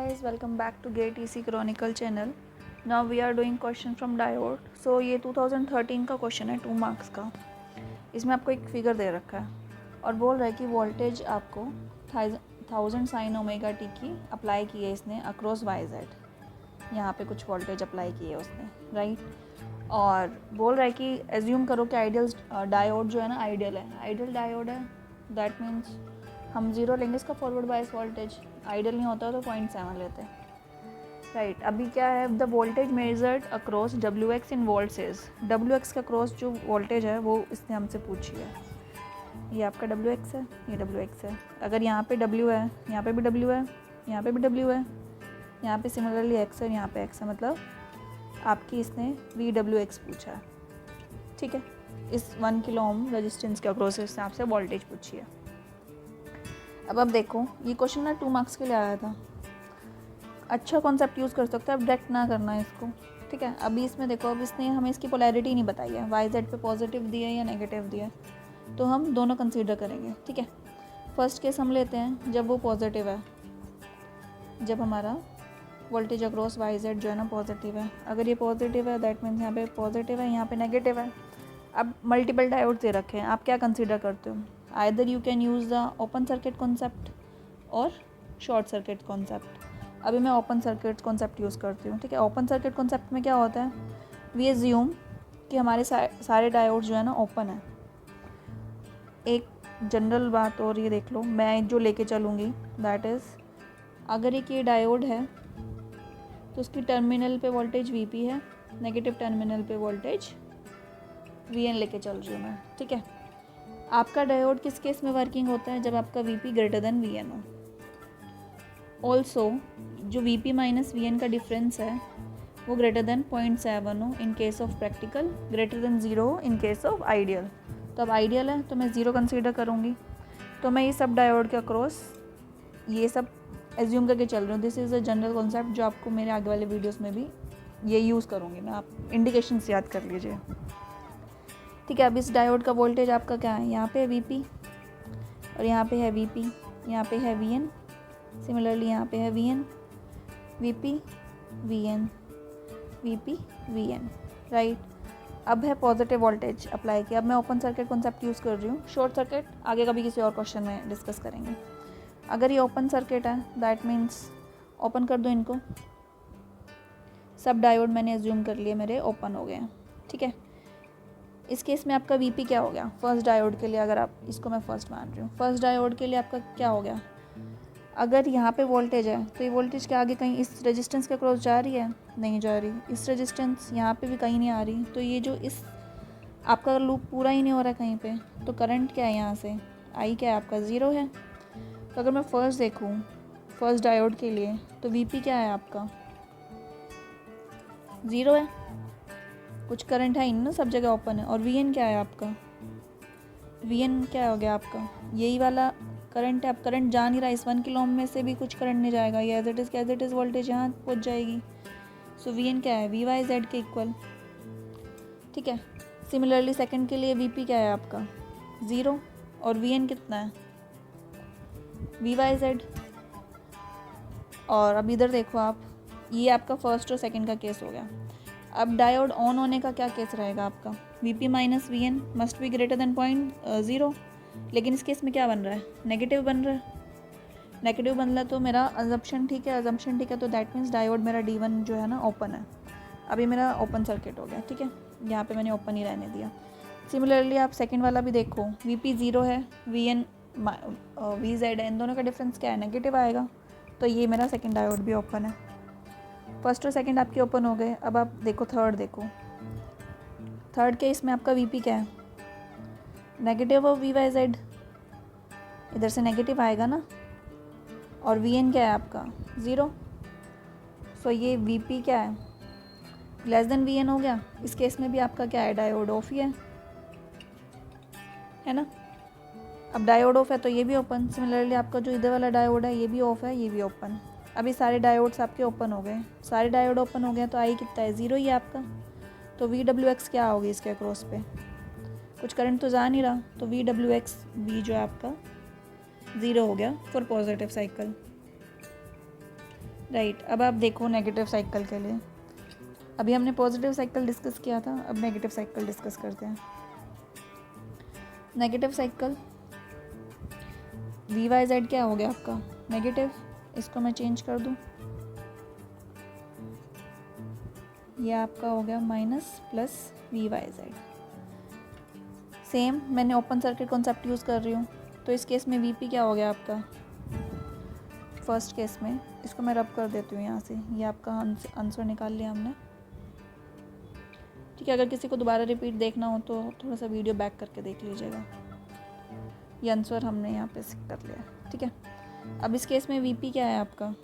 guys, welcome back to Gate EC Chronicle channel. Now we are doing question from diode. So ये 2013 का question है 2 marks का. इसमें आपको एक फिगर दे रखा है और बोल रहा है कि वोल्टेज आपको 1000 साइन ओमेगा टी की अप्लाई की है इसने अक्रॉस वाई जेड. यहाँ पे कुछ वोल्टेज अप्लाई की है उसने, राइट. और बोल रहा है कि एज्यूम करो कि आइडियल डायोड जो है ना आइडियल है. आइडियल डायोड है, दैट मीन्स हम 0 लेंगे इसका फॉरवर्ड बायस वोल्टेज. आइडियल नहीं होता तो 0.7 लेते हैं, राइट. अभी क्या है, the voltage measured across WX in volts is. WX का क्रॉस जो वोल्टेज है वो इसने हमसे पूछी है. ये आपका WX है, ये WX है. अगर यहाँ पे W है, यहाँ पे भी W है, यहाँ पे भी W है, यहाँ पे सिमिलरली X है, यहाँ पे X है, मतलब आपकी इसने VWX पूछा है, ठीक है. इस 1 किलो ओम रेजिस्टेंस के अक्रॉस इसने आपसे वोल्टेज पूछी है. अब देखो, ये क्वेश्चन ना 2 मार्क्स के लिए आया था. अच्छा कॉन्सेप्ट यूज़ कर सकते हो, अब डायरेक्ट ना करना है इसको, ठीक है. अभी इसमें देखो, अब इसने हमें इसकी पोलैरिटी नहीं बताई है, वाई जेड पे पॉजिटिव दिया है या नेगेटिव दिया है, तो हम दोनों कंसीडर करेंगे, ठीक है. फर्स्ट केस हम लेते हैं जब वो पॉजिटिव है, जब हमारा वोल्टेज अक्रॉस वाई जेड जो है ना पॉजिटिव है. अगर ये पॉजिटिव है दैट मीन्स यहाँ पे पॉजिटिव है, यहाँ पे नेगेटिव है. अब मल्टीपल डायोड दे रखे हैं, आप क्या कंसीडर करते हो? Either you can use the open circuit concept और शॉर्ट सर्किट कॉन्सेप्ट. अभी मैं ओपन सर्किट कॉन्सेप्ट यूज़ करती हूँ, ठीक है. ओपन सर्किट कॉन्सेप्ट में क्या होता है, वी एज्यूम कि हमारे सारे डायोड जो है ना ओपन है. एक जनरल बात और ये देख लो, मैं जो लेके चलूँगी दैट इज़, अगर एक ये डायोड है तो उसकी टर्मिनल पे वोल्टेज VP है, नेगेटिव टर्मिनल पे वोल्टेज VN लेके चल रही हूँ मैं, ठीक है. आपका डायोड किस केस में वर्किंग होता है, जब आपका VP ग्रेटर देन VN हो. ऑल्सो जो VP माइनस VN का डिफरेंस है वो ग्रेटर देन 0.7 हो in case of practical, greater than 0 हो इन केस ऑफ आइडियल. तो अब आइडियल है तो मैं 0 कंसीडर करूँगी. तो मैं ये सब डायोड के अक्रॉस ये सब एज्यूम करके चल रही हूँ. This is a general concept जो आपको मेरे आगे वाले वीडियोज़ में भी ये यूज़ करूँगी मैं, आप इंडिकेशंस याद कर लीजिए, ठीक है. अब इस डायोड का वोल्टेज आपका क्या है, यहाँ पे है VP और यहाँ पे है VP, यहाँ पे है VN, सिमिलरली यहाँ पे है VN, VP VN, VP VN, right. अब है पॉजिटिव वोल्टेज अप्लाई किया. अब मैं ओपन सर्किट कॉन्सेप्ट यूज़ कर रही हूँ. शॉर्ट सर्किट आगे कभी किसी और क्वेश्चन में डिस्कस करेंगे. अगर ये ओपन सर्किट है दैट मीन्स ओपन कर दो इनको. सब डायोड मैंने एज्यूम कर लिए मेरे ओपन हो गए हैं, ठीक है. इस केस में आपका VP क्या हो गया फर्स्ट डायोड के लिए, अगर आप इसको मैं फर्स्ट मान रही हूँ, फर्स्ट डायोड के लिए आपका क्या हो गया. अगर यहाँ पे वोल्टेज है तो ये वोल्टेज के आगे कहीं इस रेजिस्टेंस के क्रॉस जा रही है, नहीं जा रही. इस रेजिस्टेंस यहाँ पे भी कहीं नहीं आ रही. तो ये जो इस आपका लूप पूरा ही नहीं हो रहा है कहीं पे. तो करंट क्या है यहाँ से, I क्या है आपका 0 है. तो अगर मैं फर्स्ट देखूँ फर्स्ट डायोड के लिए तो VP क्या है आपका 0 है, कुछ करंट है ही ना, सब जगह ओपन है. और VN क्या है आपका, VN क्या हो गया आपका, यही वाला करंट है. अब करंट जा नहीं रहा, इस 1 किलो ओम में से भी कुछ करंट नहीं जाएगा, ये एज इट इज़ वोल्टेज यहाँ पहुँच जाएगी. सो VN क्या है VYZ के इक्वल, ठीक है. सिमिलरली सेकंड के लिए VP क्या है आपका 0 और VN कितना है VYZ. और अब इधर देखो आप, ये आपका फर्स्ट और सेकंड का केस हो गया. अब डायोड ऑन होने का क्या केस रहेगा आपका, VP minus VN must be greater than 0.0. लेकिन इस केस में क्या बन रहा है, नेगेटिव बन रहा है. नेगेटिव बन रहा है तो मेरा अजम्पशन ठीक है, अजम्पशन ठीक है. तो दैट मीन्स डायोड मेरा D1 जो है ना ओपन है. अभी मेरा ओपन सर्किट हो गया, ठीक है. यहाँ पे मैंने ओपन ही रहने दिया. सिमिलरली आप सेकंड वाला भी देखो, VP 0 है, VN VZ है, इन दोनों का डिफरेंस क्या है, नेगेटिव आएगा. तो ये मेरा सेकंड डायोड भी ओपन है. फर्स्ट और सेकंड आपके ओपन हो गए. अब आप देखो थर्ड देखो, थर्ड केस में आपका VP क्या है नेगेटिव और VYZ, इधर से नेगेटिव आएगा ना. और VN क्या है आपका 0. सो ये VP क्या है लेस देन VN हो गया. इस केस में भी आपका क्या है, डायोड ऑफ ही है ना. अब डायोड ऑफ है तो ये भी ओपन. सिमिलरली आपका जो इधर वाला डायोड है ये भी ऑफ है, ये भी ओपन. अभी सारे डायोड्स आपके ओपन हो गए, सारे डायोड ओपन हो गए तो I कितना है 0 ही है आपका. तो VWX क्या होगी इसके अक्रॉस पे, कुछ करंट तो जा नहीं रहा. तो VWX V जो है आपका 0 हो गया फॉर पॉजिटिव साइकिल. राइट। अब आप देखो नेगेटिव साइकिल के लिए, अभी हमने पॉजिटिव साइकिल डिस्कस किया था, अब नेगेटिव साइकिल डिस्कस करते हैं। Negative cycle v y z क्या हो गया आपका नेगेटिव, इसको मैं चेंज कर दूं, ये आपका हो गया minus plus v y z. Same मैंने ओपन सर्किट कॉन्सेप्ट यूज़ कर रही हूँ, तो इस केस में वीपी क्या हो गया आपका, फर्स्ट केस में इसको मैं रब कर देती हूँ यहाँ से, ये आपका आंसर निकाल लिया हमने। ठीक है, अगर किसी को दोबारा रिपीट देखना हो तो थोड़ा सा वीडियो बैक करके देख लीजिएगा। ये आंसर हमने यहाँ पे कर लिया। ठीक है, अब इस केस में वीपी क्या है आपका,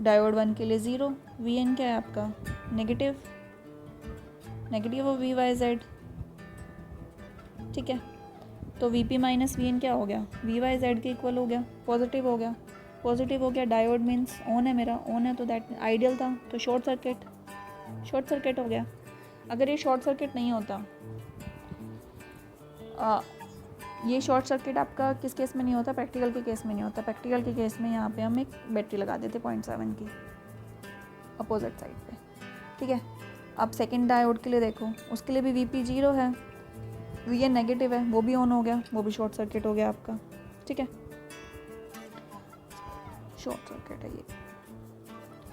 डायोड 1 के लिए 0, वीएन क्या है आपका नेगेटिव, नेगेटिव और वी वाई जेड। ठीक है, तो वीपी माइनस वीएन क्या हो गया, वी वाई जेड के इक्वल हो गया, पॉजिटिव हो गया, पॉजिटिव हो गया। डायोड मीन्स ऑन है, मेरा ऑन है, तो दैट आइडियल था, तो शॉर्ट सर्किट हो गया। अगर ये शॉर्ट सर्किट नहीं होता, ये शॉर्ट सर्किट आपका किस केस में नहीं होता, प्रैक्टिकल के केस में नहीं होता। प्रैक्टिकल के केस में यहाँ पे हम एक बैटरी लगा देते 0.7 की अपोजिट साइड पे। ठीक है, अब सेकंड डायोड के लिए देखो, उसके लिए भी वीपी 0 है, वीएन नेगेटिव है, वो भी ऑन हो गया, वो भी शॉर्ट सर्किट हो गया आपका। ठीक है, शॉर्ट सर्किट है ये।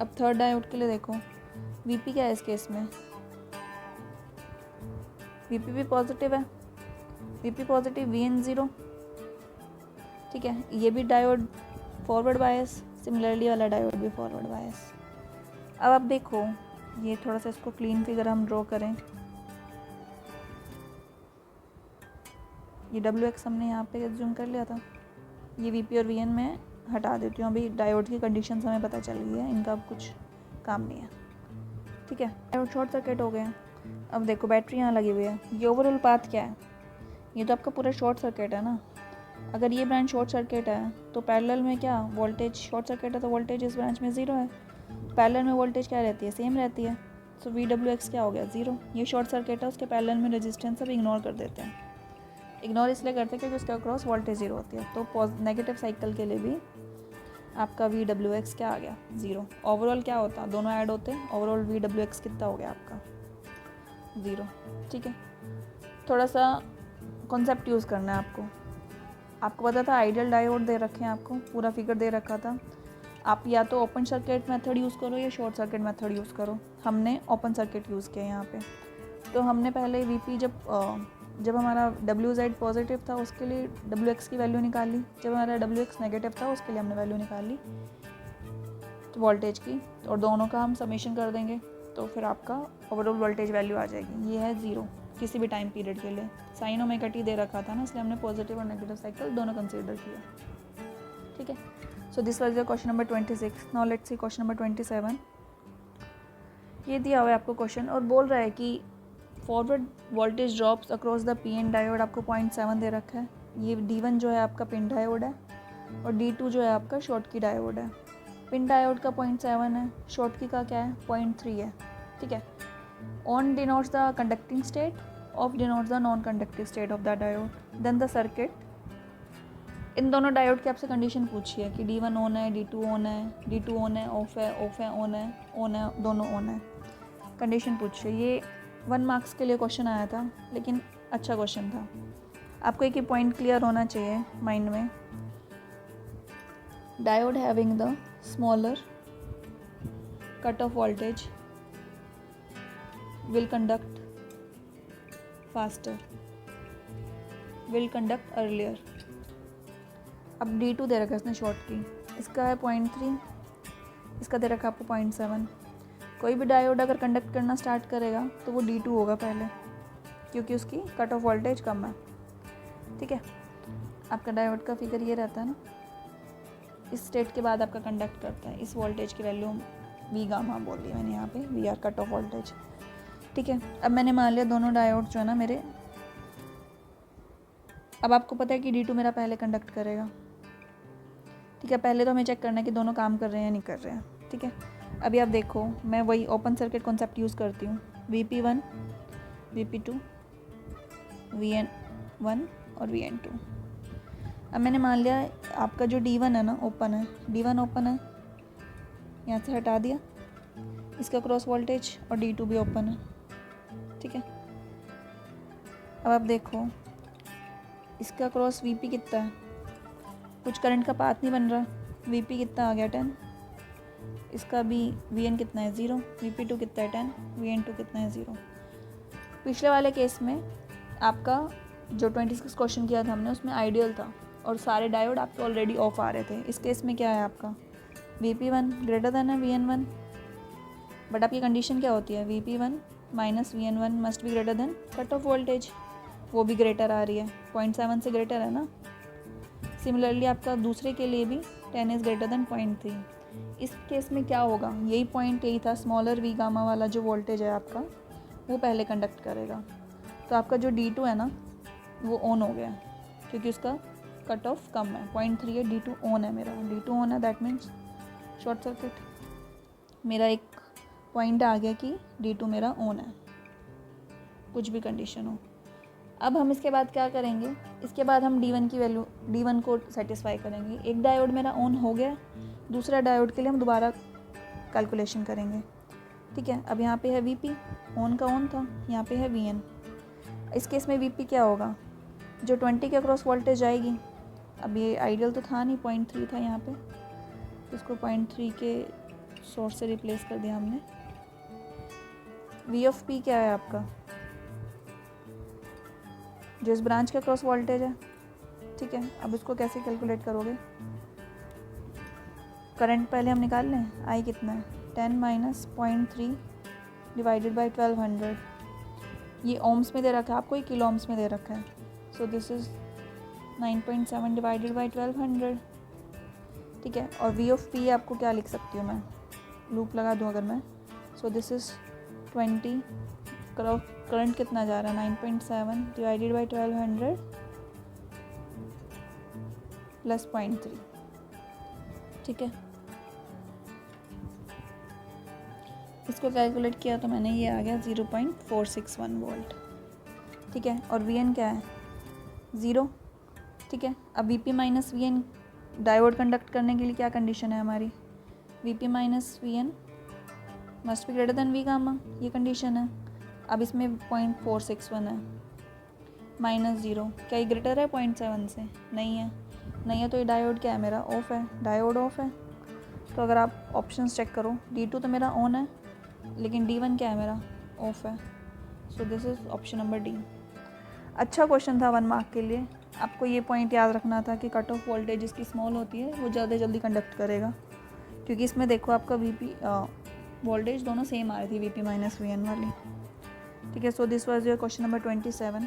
अब थर्ड डायोड के लिए देखो, वीपी क्या है इस केस में, वीपी भी पॉजिटिव है, वीपी पॉजिटिव, वीएन 0। ठीक है, ये भी डायोड फॉरवर्ड बायस, सिमिलरली वाला डायोड भी फॉरवर्ड बायस। अब आप देखो, ये थोड़ा सा इसको क्लीन फिगर हम ड्रॉ करें, ये डब्ल्यू एक्स हमने यहाँ पे जूम कर लिया था, ये वीपी और वीएन में हटा देती हूँ, अभी डायोड की कंडीशंस हमें पता चल गई है, इनका अब कुछ काम नहीं है। ठीक है, डायोड शॉर्ट सर्किट हो गया। अब देखो बैटरी यहाँ लगी हुई है, ये ओवरऑल पाथ क्या है, ये तो आपका पूरा शॉर्ट सर्किट है ना। अगर ये ब्रांच शॉर्ट सर्किट है तो पैरेलल में क्या वोल्टेज, शॉर्ट सर्किट है तो वोल्टेज इस ब्रांच में 0 है, पैरेलल में वोल्टेज क्या रहती है, सेम रहती है, सो वी डब्ल्यू एक्स क्या हो गया 0। ये शॉर्ट सर्किट है, उसके पैरेलल में रेजिस्टेंस सब इग्नोर कर देते हैं, इग्नोर इसलिए करते हैं क्योंकि उसके अक्रॉस वोल्टेज 0 होती है। तो नेगेटिव साइकिल के लिए भी आपका वी डब्ल्यू एक्स क्या आ गया 0। ओवरऑल क्या होता, दोनों ऐड होते हैं, ओवरऑल वी डब्ल्यू एक्स कितना हो गया आपका 0। ठीक है, थोड़ा सा कॉन्सेप्ट यूज़ करना है आपको पता था आइडियल डायोड दे रखे हैं, आपको पूरा फिगर दे रखा था, आप या तो ओपन सर्किट मेथड यूज़ करो या शॉर्ट सर्किट मेथड यूज़ करो। हमने ओपन सर्किट यूज़ किया यहाँ पे। तो हमने पहले वीपी जब हमारा डब्ल्यू जेड पॉजिटिव था उसके लिए डब्ल्यू एक्स की वैल्यू निकाल ली, जब हमारा डब्ल्यू एक्स नेगेटिव था उसके लिए हमने वैल्यू निकाल ली तो वोल्टेज की, और दोनों का हम समेशन कर देंगे तो फिर आपका ओवरऑल वोल्टेज वैल्यू आ जाएगी, ये है 0 किसी भी टाइम पीरियड के लिए। साइन ओमेगा टी दे रखा था ना, इसलिए हमने पॉजिटिव और नेगेटिव साइकिल दोनों कंसीडर किया। ठीक है, so this was your question number 26। Now let's see question number 27। ये दिया हुआ है आपको क्वेश्चन और बोल रहा है कि forward voltage drops across the P N diode, आपको 0.7 दे रखा है। ये D1 जो है आपका पिन डायोड है और D2 जो है आपका शॉर्ट की डायोड है। पिन डायोड का 0.7 है, शॉर्ट की का क्या है 0.3 है। ठीक है, on denotes the conducting state, off denotes the non conductive state of the diode, then the circuit. इन दोनों डायोड की आपसे कंडीशन पूछी है कि D1 ऑन है, D2 ऑन है, D2 ऑन है, ऑफ है, ऑन है, दोनों ऑन है, कंडीशन पूछी है। ये 1 मार्क्स के लिए क्वेश्चन आया था, लेकिन अच्छा क्वेश्चन था। आपको एक ही पॉइंट क्लियर होना चाहिए माइंड में, diode having the smaller cut off voltage will conduct faster, will conduct earlier। अब D2 दे रखा है इसने शॉर्ट की, इसका है 0.3, इसका दे रखा है आपको 0.7। कोई भी डायोड अगर कंडक्ट करना स्टार्ट करेगा तो वो D2 होगा पहले, क्योंकि उसकी कट ऑफ वोल्टेज कम है। ठीक है, आपका डायोड का फिगर ये रहता है ना, इस स्टेट के बाद आपका कंडक्ट करता है, इस वोल्टेज की वैल्यू वी गामा बोल दी मैंने यहाँ पे, v r cut off voltage. ठीक है, अब मैंने मान लिया दोनों डायोड जो है ना मेरे, अब आपको पता है कि D2 मेरा पहले कंडक्ट करेगा। ठीक है, पहले तो हमें चेक करना है कि दोनों काम कर रहे हैं या नहीं कर रहे हैं। ठीक है, अभी आप देखो मैं वही ओपन सर्किट कॉन्सेप्ट यूज़ करती हूँ, VP1, VP2, VN1 और VN2। अब मैंने मान लिया आपका जो D1 है ना ओपन है, D1 ओपन है, यहाँ से हटा दिया इसका क्रॉस वोल्टेज, और D2 भी ओपन है, ठीक है। अब आप देखो इसका क्रॉस VP कितना है, कुछ करंट का पाथ नहीं बन रहा, VP कितना आ गया 10, इसका भी VN कितना है 0, VP2 कितना है 10, VN2 कितना है 0। पिछले वाले केस में आपका जो 26 क्वेश्चन किया था हमने उसमें आइडियल था और सारे डायोड आपके ऑलरेडी ऑफ आ रहे थे। इस केस में क्या है आपका VP1 ग्रेटर देन है VN1, बट आपकी कंडीशन क्या होती है VP1 minus VN1 must be greater than cut off voltage, वो भी ग्रेटर आ रही है, 0.7 से ग्रेटर है ना। सिमिलरली आपका दूसरे के लिए भी 10 इज़ ग्रेटर देन 0.3। इस केस में क्या होगा, यही पॉइंट यही था, स्मॉलर V गामा वाला जो वोल्टेज है आपका वो पहले कंडक्ट करेगा। तो आपका जो D2 है ना वो ऑन हो गया क्योंकि उसका कट ऑफ कम है, 0.3 है, D2 ऑन है, मेरा D2 ऑन है, दैट मीन्स शॉर्ट सर्किट। मेरा एक पॉइंट आ गया कि D2 मेरा ऑन है, कुछ भी कंडीशन हो। अब हम इसके बाद क्या करेंगे, इसके बाद हम D1 की वैल्यू D1 को सेटिस्फाई करेंगे। एक डायोड मेरा ऑन हो गया, दूसरा डायोड के लिए हम दोबारा कैलकुलेशन करेंगे, ठीक है। अब यहाँ पे है VP, ऑन का ऑन था, यहाँ पे है VN। इस केस में VP क्या होगा, जो 20 के अक्रॉस वोल्टेज आएगी, अब ये आइडियल तो था नहीं, 0.3 था यहाँ पे, तो इसको 0.3 के सोर्स से रिप्लेस कर दिया हमने। V ऑफ P क्या है आपका, जो इस ब्रांच का क्रॉस वोल्टेज है, ठीक है। अब इसको कैसे कैलकुलेट करोगे, करंट पहले हम निकाल लें, I कितना है 10 माइनस 0.3 डिवाइडेड बाई 1200, ये ओम्स में दे रखा है आपको, ये किलो ओम्स में दे रखा है, so this is 9.7 divided by 1200, ठीक है। और V ऑफ P आपको क्या लिख सकती हूँ मैं, लूप लगा दूँ अगर मैं, सो दिस इज़ 20, करंट कितना जा रहा है 9.7 डिवाइडेड बाई 1200 प्लस 0.3, ठीक है। इसको कैलकुलेट किया तो मैंने, ये आ गया 0.461 वोल्ट, ठीक है। और VN क्या है 0, ठीक है। अब VP minus VN diode conduct करने के लिए क्या कंडीशन है हमारी, VP minus VN must be greater than V gamma, ये कंडीशन है। अब इसमें 0.461 है माइनस 0, क्या ये ग्रेटर है 0.7 से, नहीं है, नहीं है, तो ये डायोड क्या है मेरा ऑफ है, डायोड ऑफ है। तो अगर आप ऑप्शंस चेक करो, D2 तो मेरा ऑन है लेकिन D1 क्या है मेरा ऑफ है, so this is option number D। अच्छा क्वेश्चन था 1 मार्क के लिए। आपको ये पॉइंट याद रखना था कि कट ऑफ वोल्टेज जिसकी स्मॉल होती है वो ज़्यादा जल्दी कंडक्ट करेगा, क्योंकि इसमें देखो आपका VP वोल्टेज दोनों सेम आ रही थी, VP माइनस VN वाली, ठीक है। So this was your question number 27।